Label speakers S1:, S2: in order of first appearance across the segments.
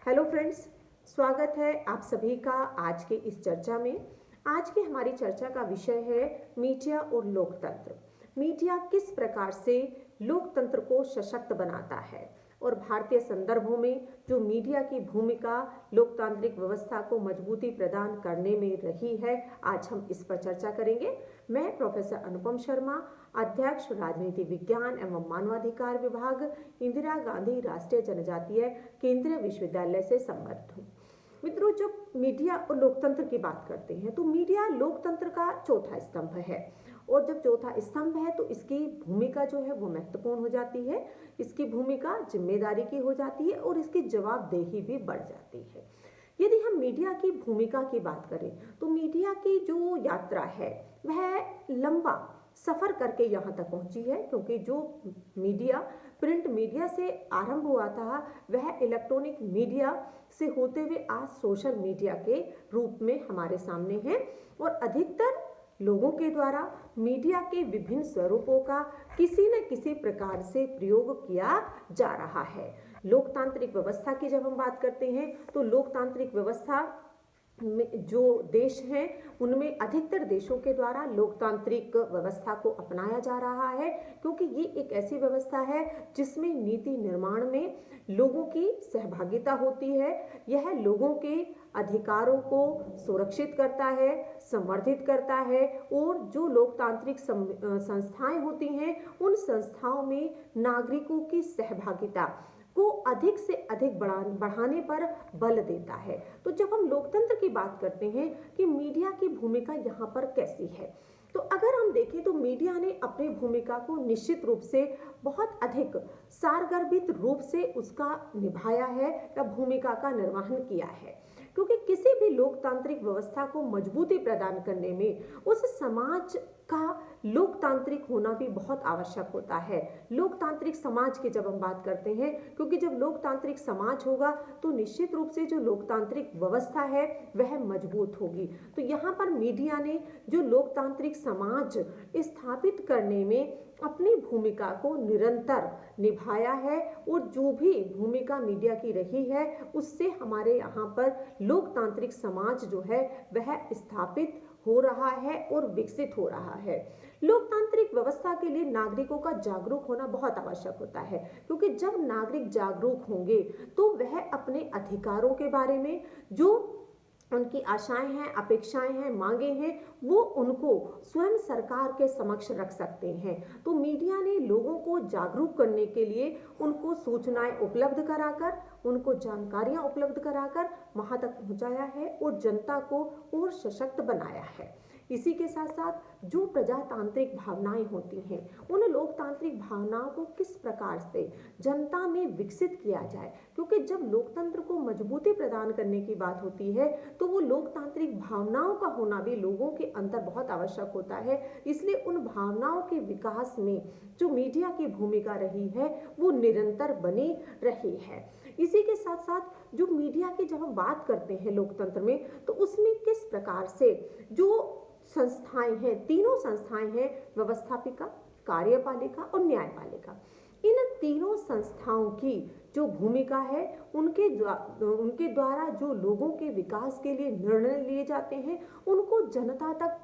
S1: Hello friends, स्वागत है आप सभी का आज के इस चर्चा में। आज की हमारी चर्चा का विषय है मीडिया और लोकतंत्र। मीडिया किस प्रकार से लोकतंत्र को सशक्त बनाता है और भारतीय संदर्भों में जो मीडिया की भूमिका लोकतांत्रिक व्यवस्था को मजबूती प्रदान करने में रही है, आज हम इस पर चर्चा करेंगे। मैं प्रोफेसर अनुपम शर्मा, अध्यक्ष राजनीति विज्ञान एवं मानवाधिकार विभाग, इंदिरा गांधी राष्ट्रीय जनजातीय केंद्रीय विश्वविद्यालय से संबद्ध हूँ। मित्रों, जब मीडिया और लोकतंत्र की बात करते हैं तो मीडिया लोकतंत्र का चौथा स्तंभ है और जब चौथा स्तंभ है तो इसकी भूमिका जो है वो महत्वपूर्ण हो जाती है। इसकी भूमिका जिम्मेदारी की हो जाती है और इसकी जवाबदेही भी बढ़ जाती है। यदि हम मीडिया की भूमिका की बात करें तो मीडिया की जो यात्रा है वह लंबा सफर करके यहाँ तक पहुंची है, क्योंकि जो मीडिया प्रिंट मीडिया से आरंभ हुआ था वह इलेक्ट्रॉनिक मीडिया से होते हुए आज सोशल मीडिया के रूप में हमारे सामने है और अधिकतर लोगों के द्वारा मीडिया के विभिन्न स्वरूपों का किसी न किसी प्रकार से प्रयोग किया जा रहा है। लोकतांत्रिक व्यवस्था की जब हम बात करते हैं तो लोकतांत्रिक व्यवस्था जो देश हैं उनमें अधिकतर देशों के द्वारा लोकतांत्रिक व्यवस्था को अपनाया जा रहा है, क्योंकि ये एक ऐसी व्यवस्था है जिसमें नीति निर्माण में लोगों की सहभागिता होती है। यह लोगों के अधिकारों को सुरक्षित करता है, संवर्धित करता है और जो लोकतांत्रिक संस्थाएं होती हैं उन संस्थाओं में नागरिकों की सहभागिता को अधिक से अधिक बढ़ाने पर बल देता है। तो जब हम लोकतंत्र की बात करते हैं कि मीडिया की भूमिका यहाँ पर कैसी है, तो अगर हम देखें तो मीडिया ने अपनी भूमिका को निश्चित रूप से बहुत अधिक सारगर्भित रूप से उसका निभाया है या भूमिका का निर्वहन किया है, क्योंकि किसी भी लोकतांत्रिक व्यवस्था को मजबूती प्रदान करने में उस समाज का लोकतांत्रिक होना भी बहुत आवश्यक होता है। लोकतांत्रिक समाज की जब हम बात करते हैं, क्योंकि जब लोकतांत्रिक समाज होगा तो निश्चित रूप से जो लोकतांत्रिक व्यवस्था है वह मजबूत होगी। तो यहाँ पर मीडिया ने जो लोकतांत्रिक समाज स्थापित करने में अपनी भूमिका को निरंतर निभाया है और जो भी भूमिका मीडिया की रही है उससे हमारे यहाँ पर लोकतांत्रिक समाज जो है वह स्थापित हो रहा है और विकसित हो रहा है। लोकतांत्रिक व्यवस्था के लिए नागरिकों का जागरूक होना बहुत आवश्यक होता है, क्योंकि जब नागरिक जागरूक होंगे तो वह अपने अधिकारों के बारे में जो उनकी आशाएं हैं, अपेक्षाएं हैं, मांगे हैं, वो उनको स्वयं सरकार के समक्ष रख सकते हैं। तो मीडिया ने लोगों को जागरूक करने के लिए उनको सूचनाएं उपलब्ध कराकर, उनको जानकारियां उपलब्ध कराकर वहां तक पहुंचाया है और जनता को और सशक्त बनाया है। इसी के साथ साथ जो प्रजातांत्रिक भावनाएं होती हैं उन लोकतांत्रिक भावनाओं को किस प्रकार से जनता में विकसित किया जाए, क्योंकि जब लोकतंत्र को मजबूती प्रदान करने की बात होती है तो वो लोकतांत्रिक भावनाओं का होना भी लोगों के अंदर बहुत आवश्यक होता है। इसलिए उन भावनाओं के विकास में जो मीडिया की भूमिका रही है वो निरंतर बनी रही है। इसी के साथ साथ जो मीडिया की जब हम बात करते हैं लोकतंत्र में तो उसमें किस प्रकार से जो संस्थाएं हैं, तीनों संस्थाएं हैं, व्यवस्थापिका, कार्यपालिका और न्यायपालिका, इन तीनों संस्थाओं की जो भूमिका है उनके द्वारा जो लोगों के विकास के लिए निर्णय लिए जाते हैं उनको जनता तक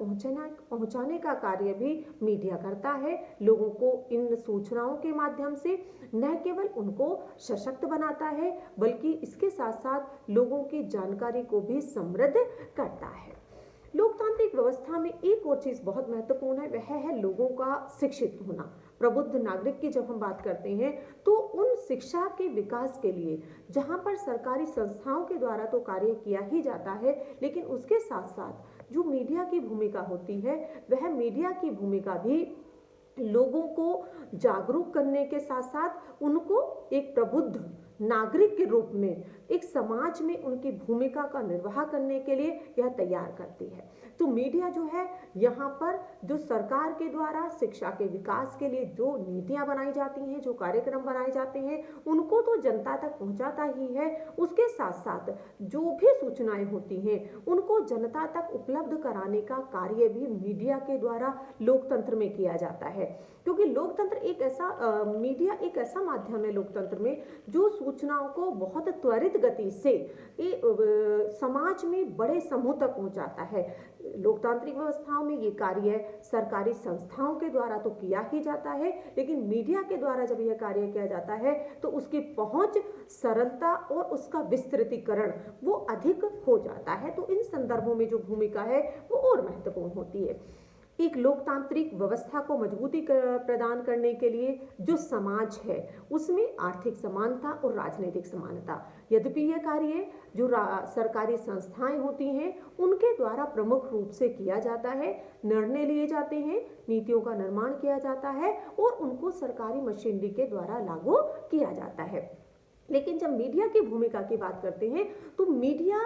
S1: पहुंचाने का कार्य भी मीडिया करता है। लोगों को इन सूचनाओं के माध्यम से न केवल उनको सशक्त बनाता है बल्कि इसके साथ साथ लोगों की जानकारी को भी समृद्ध करता है। लोकतांत्रिक व्यवस्था में एक और चीज बहुत महत्वपूर्ण है, वह है लोगों का शिक्षित होना। प्रबुद्ध नागरिक की जब हम बात करते हैं तो उन शिक्षा के विकास के लिए जहां पर सरकारी संस्थाओं के द्वारा तो कार्य किया ही जाता है, लेकिन उसके साथ साथ जो मीडिया की भूमिका होती है वह मीडिया की भूमिका भी लोगों को जागरूक करने के साथ साथ उनको एक प्रबुद्ध नागरिक के रूप में एक समाज में उनकी भूमिका का निर्वाह करने के लिए यह तैयार करती है। तो मीडिया जो है यहाँ पर जो सरकार के द्वारा शिक्षा के विकास के लिए जो नीतियां बनाई जाती हैं, जो कार्यक्रम बनाए जाते हैं, उनको तो जनता तक पहुंचाता ही है, उसके साथ साथ जो भी सूचनाएं होती हैं उनको जनता तक उपलब्ध कराने का कार्य भी मीडिया के द्वारा लोकतंत्र में किया जाता है। क्योंकि लोकतंत्र एक ऐसा मीडिया एक ऐसा माध्यम है लोकतंत्र लोकतंत्र में, जो सूचनाओं को बहुत त्वरित गति से समाज में बड़े समूह तक पहुंचाता है। लोकतांत्रिक व्यवस्थाओं में ये कार्य सरकारी संस्थाओं के द्वारा तो किया ही जाता है, लेकिन मीडिया के द्वारा जब यह कार्य किया जाता है तो उसकी पहुंच, सरलता और उसका विस्तृतीकरण वो अधिक हो जाता है। तो इन संदर्भों में जो भूमिका है वो और महत्वपूर्ण होती है। एक लोकतांत्रिक व्यवस्था को मजबूती प्रदान करने के लिए जो समाज है उसमें आर्थिक समानता और राजनीतिक समानता, यद्यपि यह कार्य जो सरकारी संस्थाएं होती हैं उनके द्वारा प्रमुख रूप से किया जाता है, निर्णय लिए जाते हैं, नीतियों का निर्माण किया जाता है और उनको सरकारी मशीनरी के द्वारा लागू किया जाता है। लेकिन जब मीडिया की भूमिका की बात करते हैं तो मीडिया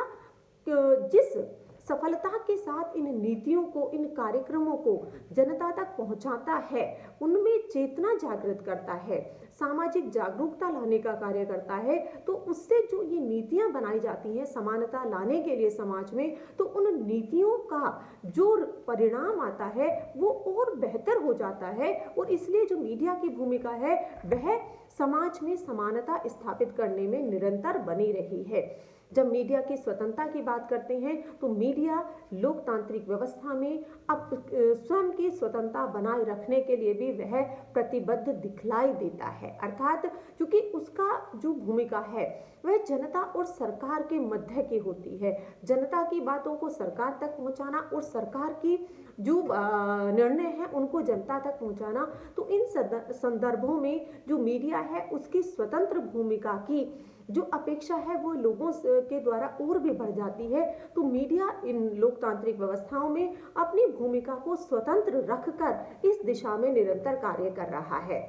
S1: जिस सफलता के साथ इन नीतियों को, इन कार्यक्रमों को जनता तक पहुंचाता है, उनमें चेतना जागृत करता है, सामाजिक जागरूकता लाने का कार्य करता है, तो उससे जो ये नीतियां बनाई जाती हैं समानता लाने के लिए समाज में, तो उन नीतियों का जो परिणाम आता है वो और बेहतर हो जाता है। और इसलिए जो मीडिया की भूमिका है वह समाज में समानता स्थापित करने में निरंतर बनी रही है। जब मीडिया की स्वतंत्रता की बात करते हैं तो मीडिया लोकतांत्रिक व्यवस्था में अब स्वयं की स्वतंत्रता बनाए रखने के लिए भी वह प्रतिबद्ध दिखलाई देता है। अर्थात क्योंकि उसका जो भूमिका है वह जनता और सरकार के मध्य की होती है, जनता की बातों को सरकार तक पहुंचाना और सरकार की जो निर्णय है उनको जनता तक पहुंचाना। तो इन संदर्भों में जो मीडिया है उसकी स्वतंत्र भूमिका की जो अपेक्षा है वो लोगों के द्वारा और भी बढ़ जाती है। तो मीडिया इन लोकतांत्रिक व्यवस्थाओं में अपनी भूमिका को स्वतंत्र रखकर इस दिशा में निरंतर कार्य कर रहा है।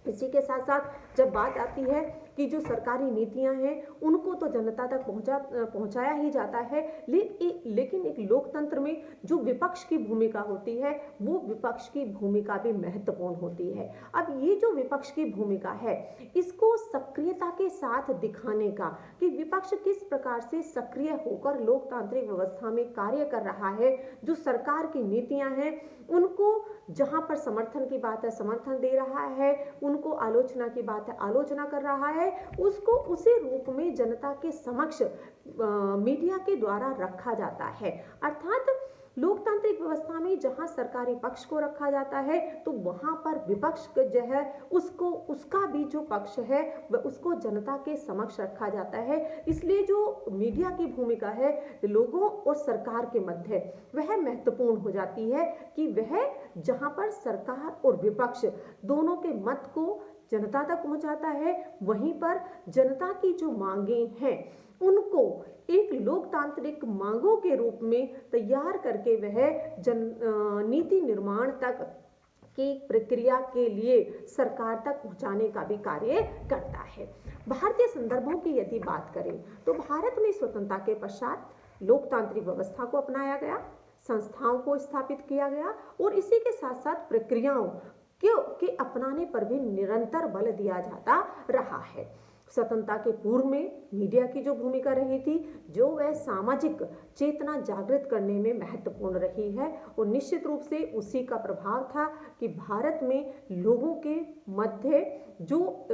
S1: इसी के साथ साथ जब बात आती है कि जो सरकारी नीतियां हैं उनको तो जनता तक पहुंचाया ही जाता है, लेकिन एक लोकतंत्र में जो विपक्ष की भूमिका होती है वो विपक्ष की भूमिका भी महत्वपूर्ण होती है। अब ये जो विपक्ष की भूमिका है इसको सक्रियता के साथ दिखाने का कि विपक्ष किस प्रकार से सक्रिय होकर लोकतांत्रिक व्यवस्था में कार्य कर रहा है, जो सरकार की नीतियां हैं उनको जहां पर समर्थन की बात है समर्थन दे रहा है, उनको आलोचना की बात है आलोचना कर रहा है, उसको उसी रूप में जनता के समक्ष मीडिया के द्वारा रखा जाता है। अर्थात लोकतांत्रिक व्यवस्था में जहां सरकारी पक्ष को रखा जाता है तो वहां पर विपक्ष जो है उसको, उसका भी जो पक्ष है वह उसको जनता के समक्ष रखा जाता है। इसलिए जो मीडिया की भूमिका है लोगों और सरकार के मध्य वह महत्वपूर्ण हो जाती है कि वह जहां पर सरकार और विपक्ष दोनों के मत को जनता तक पहुंचाता है, वहीं पर जनता की जो मांगे हैं उनको एक लोकतांत्रिक मांगों के रूप में तैयार करके वह नीति निर्माण तक की प्रक्रिया के लिए सरकार तक पहुंचाने का भी कार्य करता है। भारतीय संदर्भों की यदि बात करें तो भारत में स्वतंत्रता के पश्चात लोकतांत्रिक व्यवस्था को अपनाया गया, संस्थाओं को स्थापित किया गया और इसी के साथ साथ प्रक्रियाओं के अपनाने पर भी निरंतर बल दिया जाता रहा है। स्वतंत्रता के पूर्व में मीडिया की जो भूमिका रही थी जो वह सामाजिक चेतना जागृत करने में महत्वपूर्ण रही है और निश्चित रूप से उसी का प्रभाव था कि भारत में लोगों के मध्य जो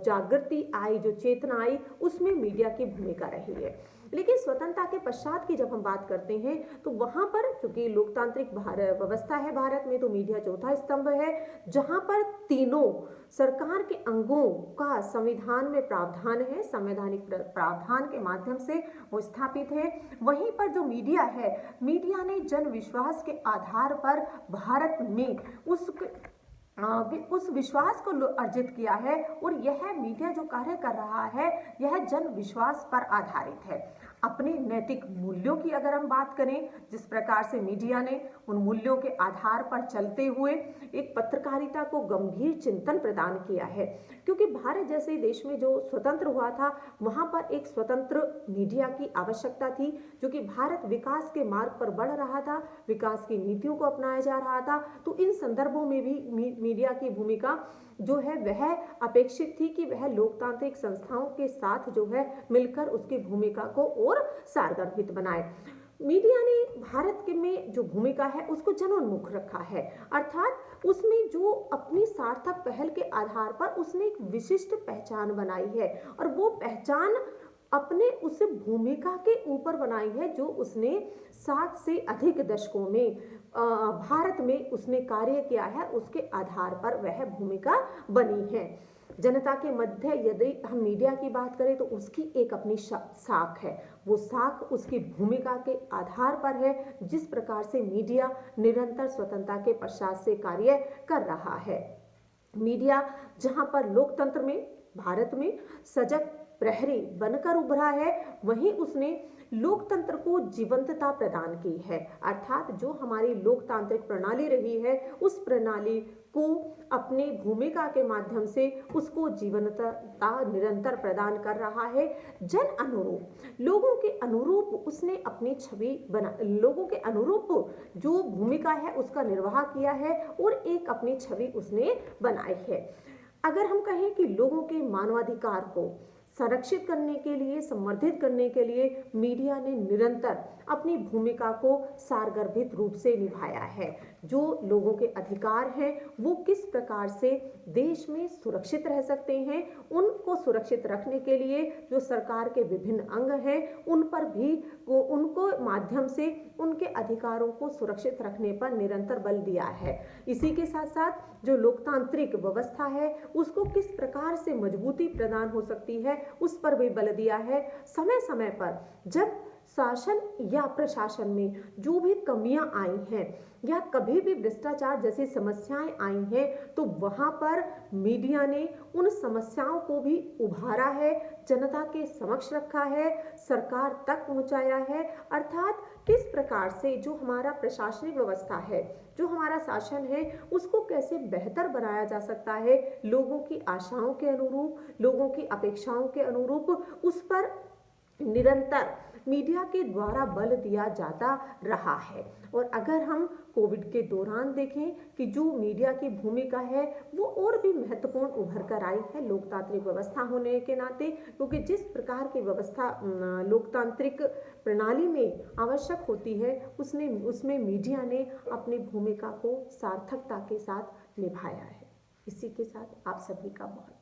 S1: जागृति आई, जो चेतना आई, उसमें मीडिया की भूमिका रही है। लेकिन स्वतंत्रता के पश्चात की जब हम बात करते हैं तो वहां पर चूंकि लोकतांत्रिक व्यवस्था है भारत में, तो मीडिया चौथा स्तंभ है जहां पर तीनों सरकार के अंगों का संविधान में प्रावधान है, संवैधानिक प्रावधान के माध्यम से वो स्थापित है। वहीं पर जो मीडिया है, मीडिया ने जन विश्वास के आधार पर भारत में उस विश्वास को अर्जित किया है और यह मीडिया जो कार्य कर रहा है यह जन विश्वास पर आधारित है। अपने नैतिक मूल्यों की अगर हम बात करें, जिस प्रकार से मीडिया ने उन मूल्यों के आधार पर चलते हुए एक पत्रकारिता को गंभीर चिंतन प्रदान किया है, क्योंकि भारत जैसे देश में जो स्वतंत्र हुआ था वहां पर एक स्वतंत्र मीडिया की आवश्यकता थी, जो कि भारत विकास के मार्ग पर बढ़ रहा था, विकास की नीतियों को अपनाया जा रहा था। तो इन संदर्भों में भी मीडिया की भूमिका जो है वह अपेक्षित थी कि वह लोकतांत्रिक संस्थाओं के साथ जो है मिलकर उसकी भूमिका को और सारगर्भित बनाए। मीडिया ने भारत के में जो भूमिका है उसको जनोन्मुख रखा है, अर्थात उसमें जो अपनी सार्थक पहल के आधार पर उसने एक विशिष्ट पहचान बनाई है और वो पहचान अपने उस भूमिका के ऊपर बनाई है जो उसने 7 से अधिक दशकों में भारत में उसने कार्य किया है, उसके आधार पर वह भूमिका बनी है। जनता के मध्य यदि हम मीडिया की बात करें तो उसकी एक अपनी साख है, वो साख उसकी भूमिका के आधार पर है। जिस प्रकार से मीडिया निरंतर स्वतंत्रता के पश्चात से कार्य कर रहा है, मीडिया जहां पर लोकतंत्र में भारत में सजग प्रहरी बनकर उभरा है, वहीं उसने लोकतंत्र को जीवंतता प्रदान की है, अर्थात जो हमारी लोकतांत्रिक प्रणाली रही है उस प्रणाली को अपनी भूमिका के माध्यम से उसको जीवंतता निरंतर प्रदान कर रहा है। जन अनुरूप लोगों के अनुरूप उसने अपनी छवि बना, लोगों के अनुरूप जो भूमिका है उसका निर्वाह किया है और एक अपनी छवि उसने बनाई है। अगर हम कहें कि लोगों के मानवाधिकार को संरक्षित करने के लिए, संवर्धित करने के लिए मीडिया ने निरंतर अपनी भूमिका को सारगर्भित रूप से निभाया है। जो लोगों के अधिकार हैं वो किस प्रकार से देश में सुरक्षित रह सकते हैं, उनको सुरक्षित रखने के लिए जो सरकार के विभिन्न अंग हैं उन पर भी उनको माध्यम से उनके अधिकारों को सुरक्षित रखने पर निरंतर बल दिया है। इसी के साथ साथ जो लोकतांत्रिक व्यवस्था है उसको किस प्रकार से मजबूती प्रदान हो सकती है उस पर भी बल दिया है। समय समय पर जब शासन या प्रशासन में जो भी कमियां आई हैं या कभी भी भ्रष्टाचार जैसी समस्याएं आई हैं तो वहां पर मीडिया ने उन समस्याओं को भी उभारा है, जनता के समक्ष रखा है, सरकार तक पहुंचाया है। अर्थात किस प्रकार से जो हमारा प्रशासनिक व्यवस्था है, जो हमारा शासन है उसको कैसे बेहतर बनाया जा सकता है, लोगों की आशाओं के अनुरूप, लोगों की अपेक्षाओं के अनुरूप, उस पर निरंतर मीडिया के द्वारा बल दिया जाता रहा है। और अगर हम कोविड के दौरान देखें कि जो मीडिया की भूमिका है वो और भी महत्वपूर्ण उभर कर आई है लोकतांत्रिक व्यवस्था होने के नाते, क्योंकि जिस प्रकार की व्यवस्था लोकतांत्रिक प्रणाली में आवश्यक होती है उसमें मीडिया ने अपनी भूमिका को सार्थकता के साथ निभाया है। इसी के साथ आप सभी का बहुत